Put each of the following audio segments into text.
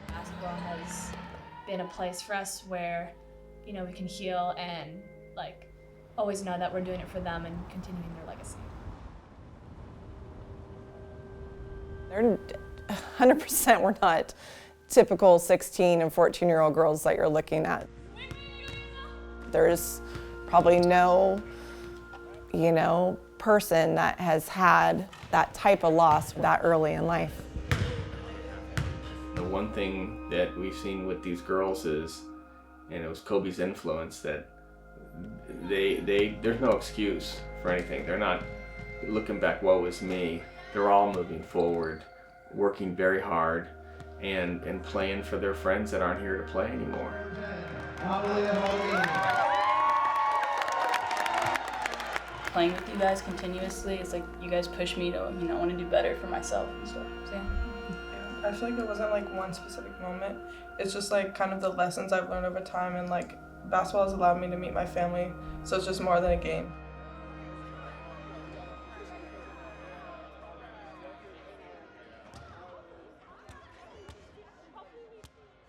Basketball has been a place for us where, we can heal and always know that we're doing it for them and continuing their legacy. They're 100% we're not typical 16 and 14-year-old girls that you're looking at. There's probably no, person that has had that type of loss that early in life. The one thing that we've seen with these girls is, and it was Kobe's influence, that there's no excuse for anything. They're not looking back, woe is me. They're all moving forward, working very hard, and playing for their friends that aren't here to play anymore. Playing with you guys continuously, it's like you guys push me to, want to do better for myself and stuff. So, yeah. I feel like it wasn't one specific moment. It's just kind of the lessons I've learned over time, and basketball has allowed me to meet my family, so it's just more than a game.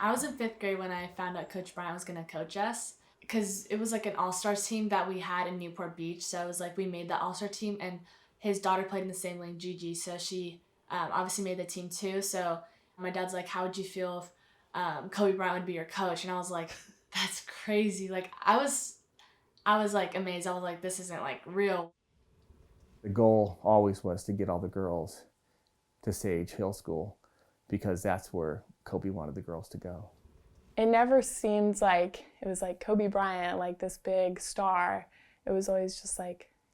I was in 5th grade when I found out Coach Bryant was going to coach us, because it was an all-stars team that we had in Newport Beach. So it was we made the all-star team, and his daughter played in the same league, Gigi, so she obviously made the team too. So my dad's how would you feel if Kobe Bryant would be your coach? And I was like, that's crazy. I was amazed. I was this isn't real. The goal always was to get all the girls to Sage Hill School, because that's where Kobe wanted the girls to go. It never seemed like it was Kobe Bryant, this big star. It was always just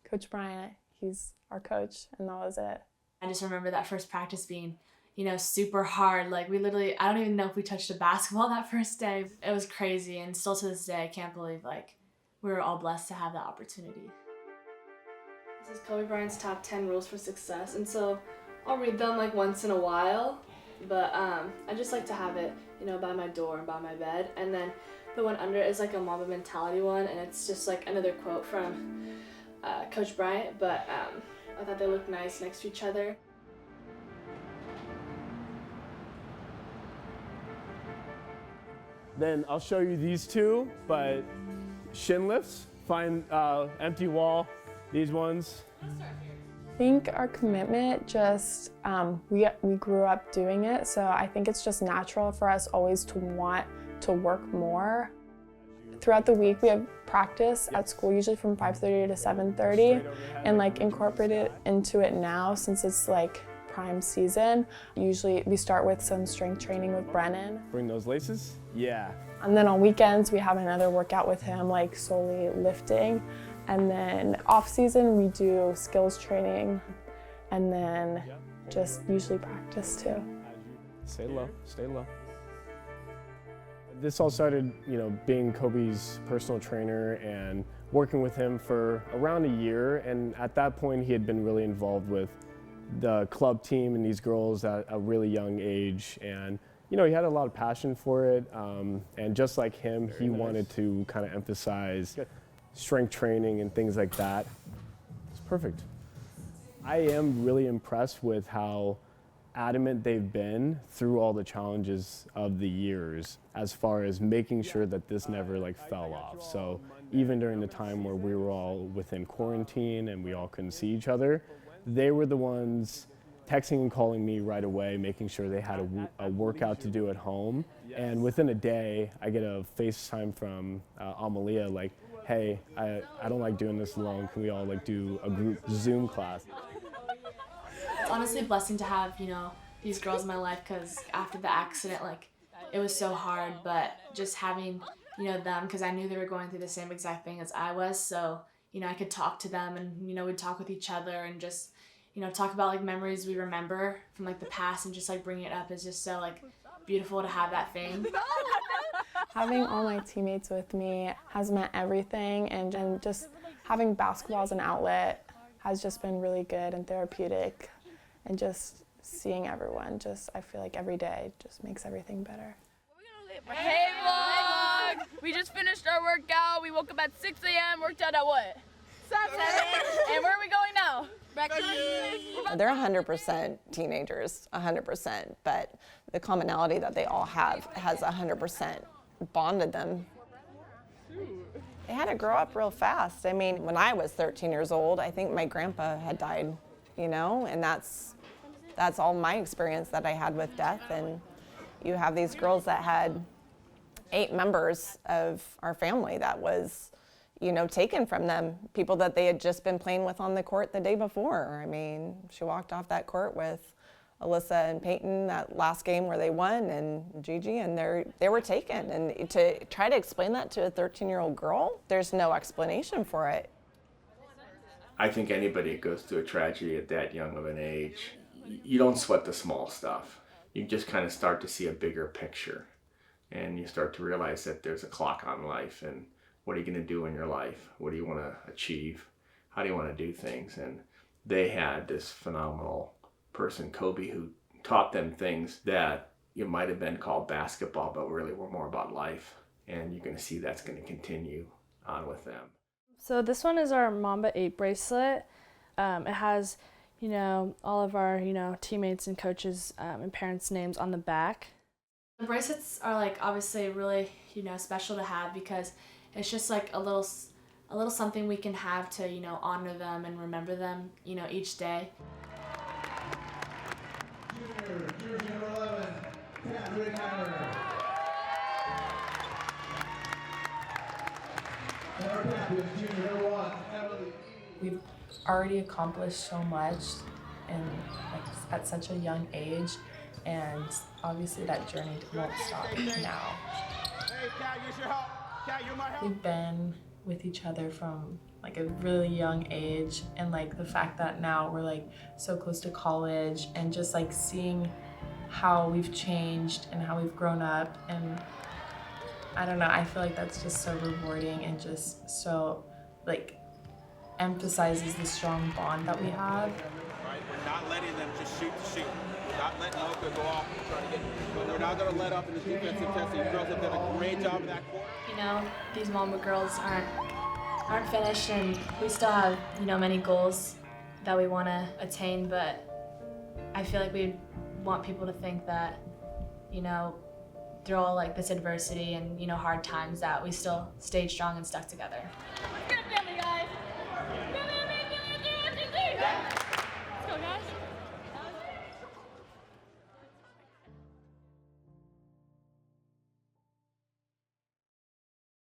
Coach Bryant, he's our coach, and that was it. I just remember that first practice being, super hard. We literally, I don't even know if we touched a basketball that first day. It was crazy, and still to this day, I can't believe we were all blessed to have that opportunity. This is Kobe Bryant's top 10 rules for success, and so I'll read them once in a while, but I just like to have it, by my door and by my bed. And then the one under it is a Mamba mentality one, and it's just another quote from Coach Bryant, but I thought they looked nice next to each other. Then I'll show you these two, but shin lifts, find empty wall, these ones. I think our commitment just, we grew up doing it, so I think it's just natural for us always to want to work more. Throughout the week we have practice at school, usually from 5:30 to 7:30, and incorporate it into it now since it's prime season. Usually we start with some strength training with Brennan. Bring those laces, yeah. And then on weekends we have another workout with him, solely lifting. And then off season we do skills training, and then just usually practice too. Stay low, stay low. This all started, being Kobe's personal trainer and working with him for around a year. And at that point, he had been really involved with the club team and these girls at a really young age. And, he had a lot of passion for it. And just like him, he wanted to kind of emphasize strength training and things like that. It's perfect. I am really impressed with how adamant they've been through all the challenges of the years as far as making sure that this never fell off. So even during the time where we were all within quarantine and we all couldn't see each other, they were the ones texting and calling me right away, making sure they had a workout to do at home. And within a day, I get a FaceTime from Amalia hey, I don't like doing this alone. Can we all do a group Zoom class? It's honestly a blessing to have, these girls in my life, because after the accident, it was so hard, but just having, them, because I knew they were going through the same exact thing as I was, so, I could talk to them, and, we'd talk with each other and just, talk about memories we remember from the past, and just bringing it up is just so beautiful to have that thing. Having all my teammates with me has meant everything, and just having basketball as an outlet has just been really good and therapeutic, and just seeing everyone, I feel every day just makes everything better. Hey vlog! We just finished our workout. We woke up at 6 a.m., worked out at what? 7. And where are we going now? Breakfast. They're 100% teenagers, 100%, but the commonality that they all have has 100% bonded them. They had to grow up real fast. I mean, when I was 13 years old, I think my grandpa had died, you know, and that's all my experience that I had with death. And you have these girls that had 8 members of our family that was, you know, taken from them, people that they had just been playing with on the court the day before. I mean, she walked off that court with Alyssa and Peyton that last game where they won, and Gigi, and they were taken. And to try to explain that to a 13-year-old girl, there's no explanation for it. I think anybody that goes through a tragedy at that young of an age, you don't sweat the small stuff. You just kind of start to see a bigger picture, and you start to realize that there's a clock on life, and what are you going to do in your life? What do you want to achieve? How do you want to do things? And they had this phenomenal person, Kobe, who taught them things that it might have been called basketball, but really were more about life. And you're going to see that's going to continue on with them. So this one is our Mamba 8 bracelet. It has, you know, all of our, you know, teammates and coaches and parents' names on the back. The bracelets are like obviously really, you know, special to have because it's just like a little something we can have to, you know, honor them and remember them, you know, each day. Jersey number 11, Patrick Hammer. And our captain, junior number 1, Emily. We've already accomplished so much and at such a young age, and obviously that journey won't stop now. Hey, Kat, use your help. Kat, you're my help. We've been with each other from like a really young age, and like the fact that now we're like so close to college, and just like seeing how we've changed and how we've grown up, and I don't know, I feel like that's just so rewarding and just so like emphasizes the strong bond that we have. Right, we're not letting them just shoot to shoot. We're not letting Oka go off and try to get, but we're not going to let up in the defensive testing. You girls have done a great job in that quarter. You know, these Mamba girls aren't finished, and we still have, you know, many goals that we want to attain, but I feel like we want people to think that, you know, through all like this adversity and, you know, hard times, that we still stayed strong and stuck together. Good family, guys. Let's go, guys.